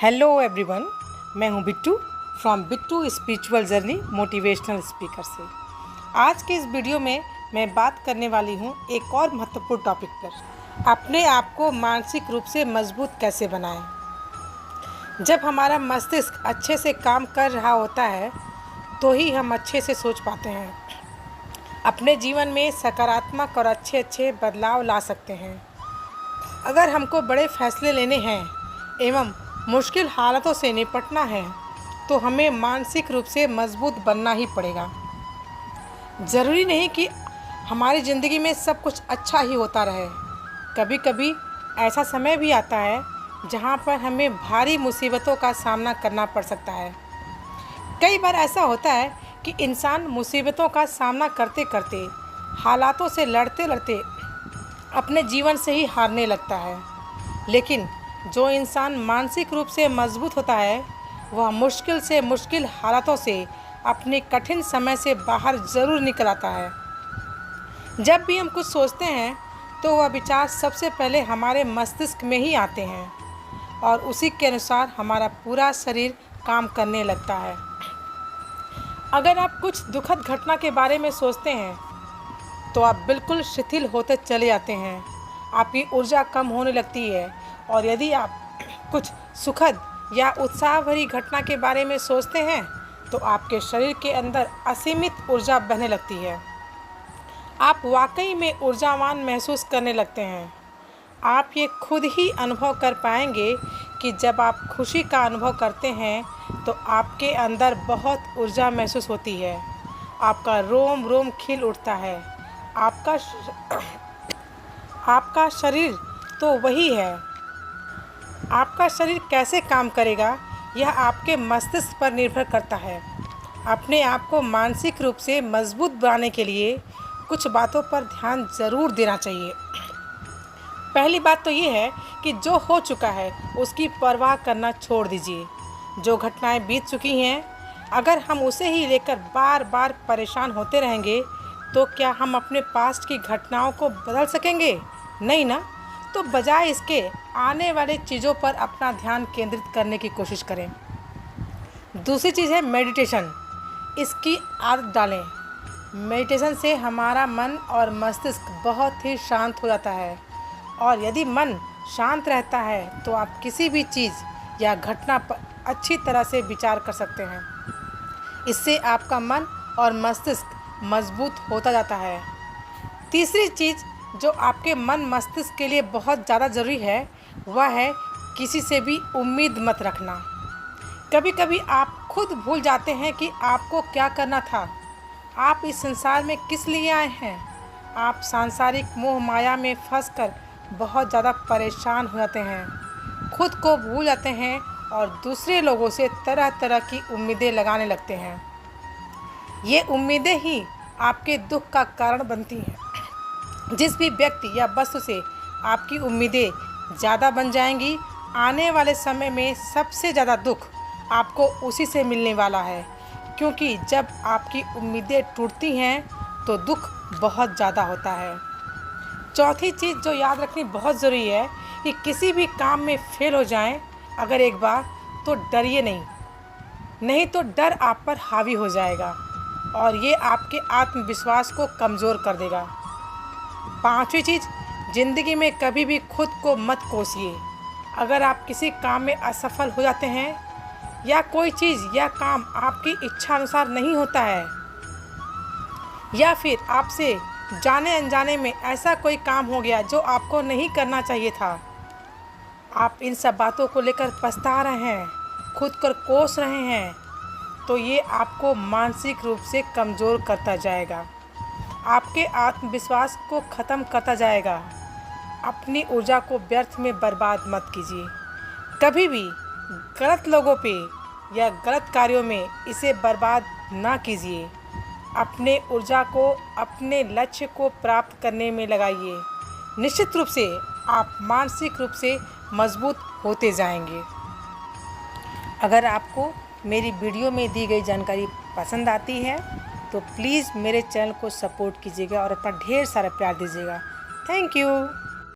Hello everyone, मैं हूं Bittu from Bittu spiritual journey motivational speaker से। आज के इस वीडियो में मैं बात करने वाली हूं एक और महत्वपूर्ण टॉपिक पर, अपने आप को मानसिक रूप से मजबूत कैसे बनाएं। जब हमारा मस्तिष्क अच्छे से काम कर रहा होता है तो ही हम अच्छे से सोच पाते हैं, अपने जीवन में सकारात्मक और अच्छे बदलाव ला सकते हैं। अगर हमको बड़े फैसले लेने हैं एवं मुश्किल हालातों से निपटना है तो हमें मानसिक रूप से मजबूत बनना ही पड़ेगा। ज़रूरी नहीं कि हमारी ज़िंदगी में सब कुछ अच्छा ही होता रहे। कभी कभी ऐसा समय भी आता है जहाँ पर हमें भारी मुसीबतों का सामना करना पड़ सकता है। कई बार ऐसा होता है कि इंसान मुसीबतों का सामना करते करते, हालातों से लड़ते लड़ते अपने जीवन से ही हारने लगता है। लेकिन जो इंसान मानसिक रूप से मजबूत होता है वह मुश्किल से मुश्किल हालातों से अपने कठिन समय से बाहर ज़रूर निकल आता है। जब भी हम कुछ सोचते हैं तो वह विचार सबसे पहले हमारे मस्तिष्क में ही आते हैं और उसी के अनुसार हमारा पूरा शरीर काम करने लगता है। अगर आप कुछ दुखद घटना के बारे में सोचते हैं तो आप बिल्कुल शिथिल होते चले जाते हैं, आपकी ऊर्जा कम होने लगती है। और यदि आप कुछ सुखद या उत्साह भरी घटना के बारे में सोचते हैं तो आपके शरीर के अंदर असीमित ऊर्जा बहने लगती है। आप वाकई में ऊर्जावान महसूस करने लगते हैं। आप ये खुद ही अनुभव कर पाएंगे कि जब आप खुशी का अनुभव करते हैं तो आपके अंदर बहुत ऊर्जा महसूस होती है। आपका रोम रोम खिल उठता है। आपका शरीर तो वही है। आपका शरीर कैसे काम करेगा यह आपके मस्तिष्क पर निर्भर करता है। अपने आप को मानसिक रूप से मजबूत बनाने के लिए कुछ बातों पर ध्यान ज़रूर देना चाहिए। पहली बात तो ये है कि जो हो चुका है उसकी परवाह करना छोड़ दीजिए। जो घटनाएं बीत चुकी हैं, अगर हम उसे ही लेकर बार बार परेशान होते रहेंगे तो क्या हम अपने पास्ट की घटनाओं को बदल सकेंगे? नहीं ना। तो बजाय इसके आने वाले चीज़ों पर अपना ध्यान केंद्रित करने की कोशिश करें। दूसरी चीज़ है मेडिटेशन। इसकी आदत डालें। मेडिटेशन से हमारा मन और मस्तिष्क बहुत ही शांत हो जाता है और यदि मन शांत रहता है तो आप किसी भी चीज़ या घटना पर अच्छी तरह से विचार कर सकते हैं। इससे आपका मन और मस्तिष्क मजबूत होता जाता है। तीसरी चीज़ जो आपके मन मस्तिष्क के लिए बहुत ज़्यादा ज़रूरी है वह है किसी से भी उम्मीद मत रखना। कभी कभी आप खुद भूल जाते हैं कि आपको क्या करना था, आप इस संसार में किस लिए आए हैं। आप सांसारिक मोह माया में फंसकर बहुत ज़्यादा परेशान हो जाते हैं, खुद को भूल जाते हैं और दूसरे लोगों से तरह तरह की उम्मीदें लगाने लगते हैं। ये उम्मीदें ही आपके दुख का कारण बनती हैं। जिस भी व्यक्ति या वस्तु से आपकी उम्मीदें ज़्यादा बन जाएंगी, आने वाले समय में सबसे ज़्यादा दुख आपको उसी से मिलने वाला है, क्योंकि जब आपकी उम्मीदें टूटती हैं तो दुख बहुत ज़्यादा होता है। चौथी चीज़ जो याद रखनी बहुत ज़रूरी है कि किसी भी काम में फेल हो जाएं अगर एक बार तो डरिए नहीं तो डर आप पर हावी हो जाएगा और ये आपके आत्मविश्वास को कमज़ोर कर देगा। पांचवी चीज़, ज़िंदगी में कभी भी खुद को मत कोसिए। अगर आप किसी काम में असफल हो जाते हैं या कोई चीज़ या काम आपकी इच्छा अनुसार नहीं होता है या फिर आपसे जाने अनजाने में ऐसा कोई काम हो गया जो आपको नहीं करना चाहिए था, आप इन सब बातों को लेकर पछता रहे हैं, खुद को कोस रहे हैं, तो ये आपको मानसिक रूप से कमज़ोर करता जाएगा, आपके आत्मविश्वास को ख़त्म करता जाएगा। अपनी ऊर्जा को व्यर्थ में बर्बाद मत कीजिए। कभी भी गलत लोगों पे या गलत कार्यों में इसे बर्बाद ना कीजिए। अपने ऊर्जा को अपने लक्ष्य को प्राप्त करने में लगाइए। निश्चित रूप से आप मानसिक रूप से मजबूत होते जाएंगे। अगर आपको मेरी वीडियो में दी गई जानकारी पसंद आती है तो प्लीज़ मेरे चैनल को सपोर्ट कीजिएगा और अपना ढेर सारा प्यार दीजिएगा। Thank you.